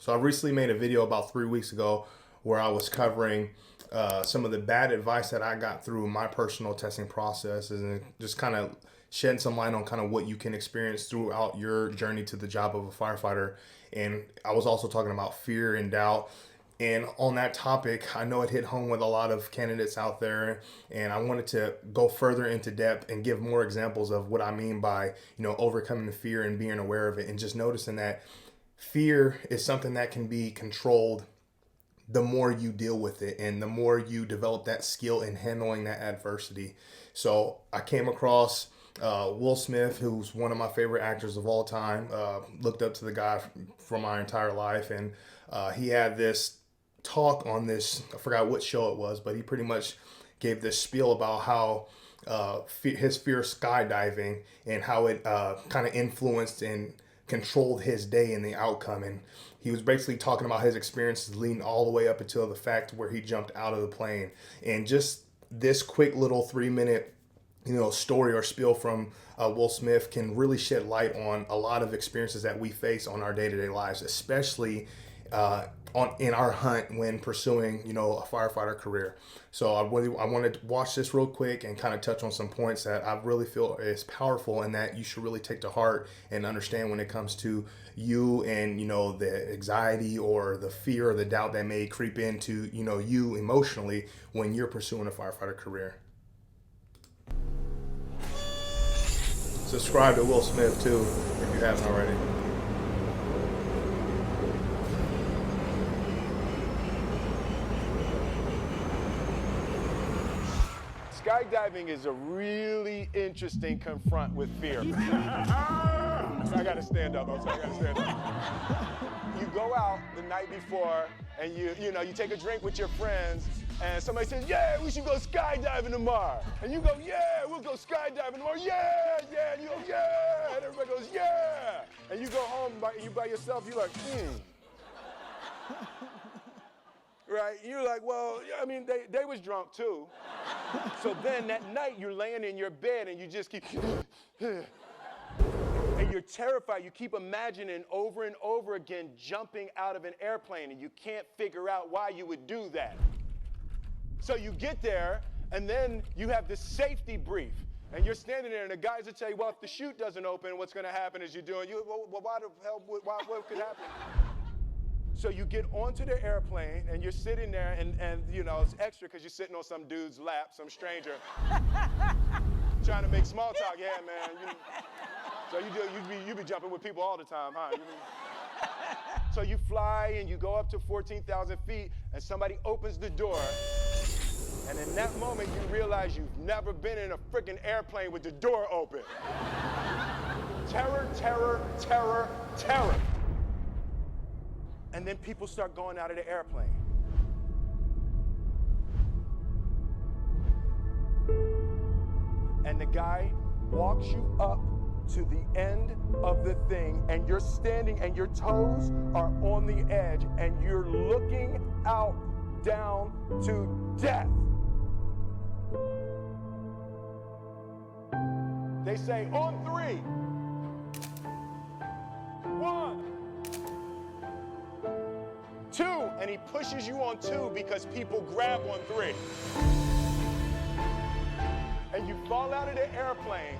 So I recently made a video about 3 weeks ago where I was covering some of the bad advice that I got through my personal testing processes, and just kind of shedding some light on kind of what you can experience throughout your journey to the job of a firefighter. And I was also talking about fear and doubt. And on that topic, I know it hit home with a lot of candidates out there, and I wanted to go further into depth and give more examples of what I mean by, overcoming the fear and being aware of it, and just noticing that fear is something that can be controlled the more you deal with it and the more you develop that skill in handling that adversity. So I came across Will Smith, who's one of my favorite actors of all time. Looked up to the guy for my entire life, and he had this talk on this. I forgot what show it was, but he pretty much gave this spiel about how his fear of skydiving and how it kind of influenced and controlled his day and the outcome. And he was basically talking about his experiences leading all the way up until the fact where he jumped out of the plane. And just this quick little 3 minute story or spiel from Will Smith can really shed light on a lot of experiences that we face on our day-to-day lives, especially in our hunt when pursuing a firefighter career. So I wanted to watch this real quick and kind of touch on some points that I really feel is powerful and that you should really take to heart and understand when it comes to you and the anxiety or the fear or the doubt that may creep into you emotionally when you're pursuing a firefighter career. Subscribe to Will Smith too if you haven't already. Skydiving is a really interesting confront with fear. I gotta stand up. I gotta stand up. You go out the night before and you take a drink with your friends, and somebody says, "Yeah, we should go skydiving tomorrow." And you go, "Yeah, we'll go skydiving tomorrow." "Yeah, yeah." And you go, "Yeah." And everybody goes, "Yeah." And you go home by yourself. You're like, Right? You're like, well, I mean, they was drunk too. So then that night you're laying in your bed and you just keep, and you're terrified. You keep imagining over and over again jumping out of an airplane, and you can't figure out why you would do that. So you get there, and then you have this safety brief. And you're standing there, and the guys will tell you, well, if the chute doesn't open, what's going to happen is well, why the hell, what could happen? So you get onto the airplane, and you're sitting there, and it's extra because you're sitting on some dude's lap, some stranger, trying to make small talk. Yeah, man. So you be jumping with people all the time, huh? So you fly, and you go up to 14,000 feet, and somebody opens the door. And in that moment, you realize you've never been in a freaking airplane with the door open. Terror, terror, terror, terror. And then people start going out of the airplane. And the guy walks you up to the end of the thing, and you're standing and your toes are on the edge, and you're looking out down to death. They say, on 3. 1, 2, and he pushes you on 2 because people grab on 3. And you fall out of the airplane,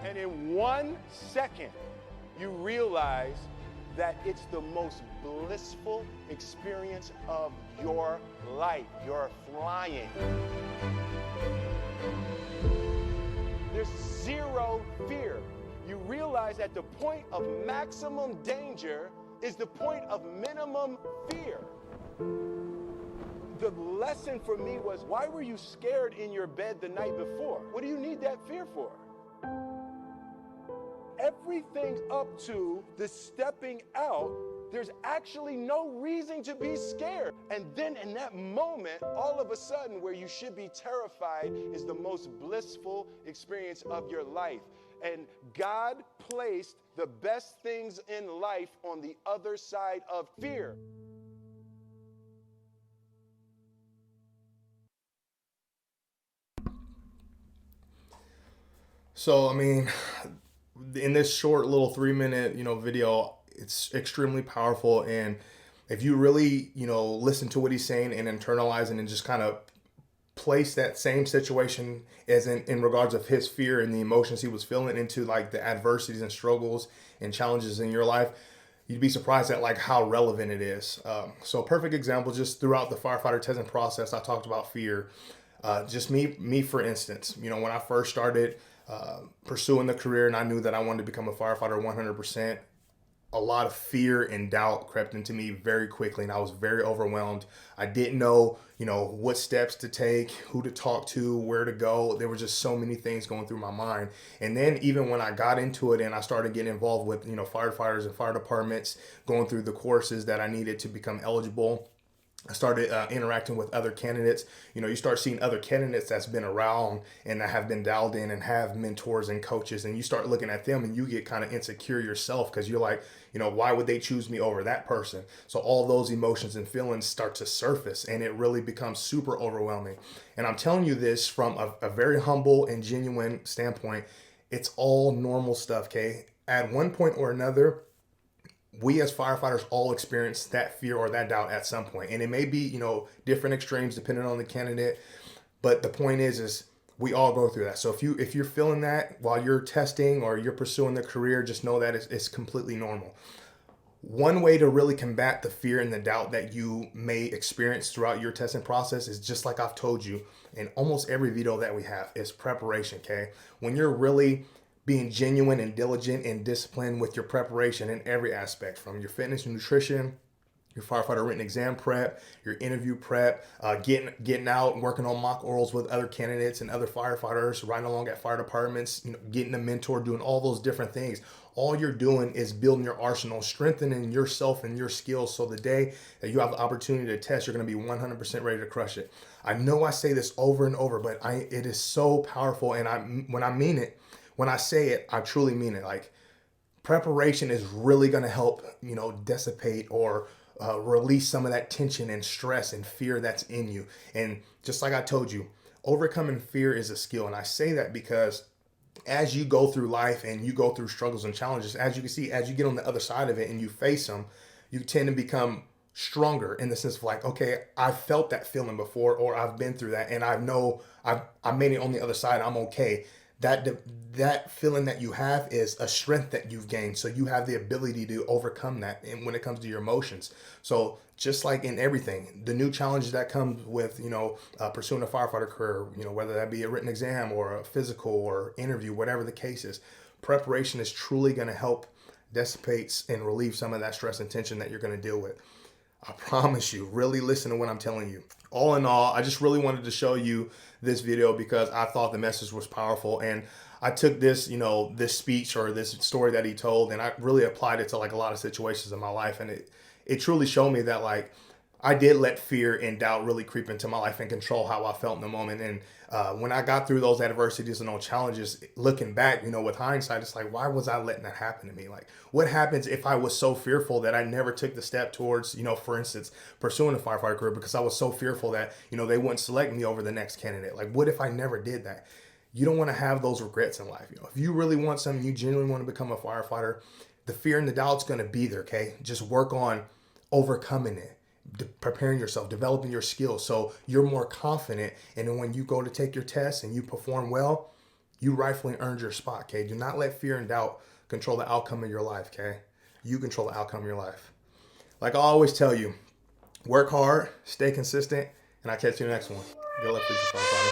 and in 1 second, you realize that it's the most blissful experience of your life. You're flying. There's zero fear. You realize that the point of maximum danger is the point of minimum fear. The lesson for me was, why were you scared in your bed the night before? What do you need that fear for? Everything up to the stepping out, there's actually no reason to be scared. And then in that moment, all of a sudden, where you should be terrified is the most blissful experience of your life. And God placed the best things in life on the other side of fear. So, I mean, in this short little 3 minute, video, It's extremely powerful. And if you really, listen to what he's saying and internalize it and just kind of place that same situation as in regards of his fear and the emotions he was feeling into like the adversities and struggles and challenges in your life, you'd be surprised at like how relevant it is. So a perfect example, just throughout the firefighter testing process, I talked about fear. Just me, for instance, when I first started pursuing the career and I knew that I wanted to become a firefighter 100%, a lot of fear and doubt crept into me very quickly, and I was very overwhelmed. I didn't know, what steps to take, who to talk to, where to go. There were just so many things going through my mind. And then even when I got into it and I started getting involved with, firefighters and fire departments, going through the courses that I needed to become eligible, I started interacting with other candidates. You start seeing other candidates that's been around and that have been dialed in and have mentors and coaches, and you start looking at them and you get kind of insecure yourself because you're like, why would they choose me over that person? So all those emotions and feelings start to surface, and it really becomes super overwhelming. And I'm telling you this from a very humble and genuine standpoint. It's all normal stuff, okay? At one point or another, we as firefighters all experience that fear or that doubt at some point. And it may be, different extremes depending on the candidate. But the point is we all go through that. So if you're feeling that while you're testing or you're pursuing the career, just know that it's completely normal. One way to really combat the fear and the doubt that you may experience throughout your testing process is just like I've told you in almost every video that we have, is preparation, okay? When you're really being genuine and diligent and disciplined with your preparation in every aspect, from your fitness and nutrition, your firefighter written exam prep, your interview prep, getting out and working on mock orals with other candidates and other firefighters, riding along at fire departments, getting a mentor, doing all those different things. All you're doing is building your arsenal, strengthening yourself and your skills, so the day that you have the opportunity to test, you're going to be 100% ready to crush it. I know I say this over and over, but it is so powerful, and when I mean it, when I say it, I truly mean it. Like, preparation is really going to help, dissipate or release some of that tension and stress and fear that's in you. And just like I told you, overcoming fear is a skill. And I say that because as you go through life and you go through struggles and challenges, as you can see, as you get on the other side of it and you face them, you tend to become stronger in the sense of like, okay, I felt that feeling before, or I've been through that, and I know I made it on the other side. I'm okay. That feeling that you have is a strength that you've gained. So you have the ability to overcome that. And when it comes to your emotions, so just like in everything, the new challenges that comes with, pursuing a firefighter career, whether that be a written exam or a physical or interview, whatever the case is, preparation is truly going to help dissipate and relieve some of that stress and tension that you're going to deal with. I promise you, really listen to what I'm telling you. All in all, I just really wanted to show you this video because I thought the message was powerful. And I took this, this speech or this story that he told, and I really applied it to like a lot of situations in my life. And it truly showed me that like I did let fear and doubt really creep into my life and control how I felt in the moment. And when I got through those adversities and those challenges, looking back, with hindsight, it's like, why was I letting that happen to me? Like, what happens if I was so fearful that I never took the step towards, for instance, pursuing a firefighter career because I was so fearful that, they wouldn't select me over the next candidate? Like, what if I never did that? You don't want to have those regrets in life. If you really want something, you genuinely want to become a firefighter, the fear and the doubt's going to be there, okay? Just work on overcoming it, preparing yourself, developing your skills so you're more confident. And then when you go to take your test and you perform well, you rightfully earned your spot, okay? Do not let fear and doubt control the outcome of your life, okay? You control the outcome of your life. Like I always tell you, work hard, stay consistent, and I'll catch you in the next one. Good luck, future firefighter.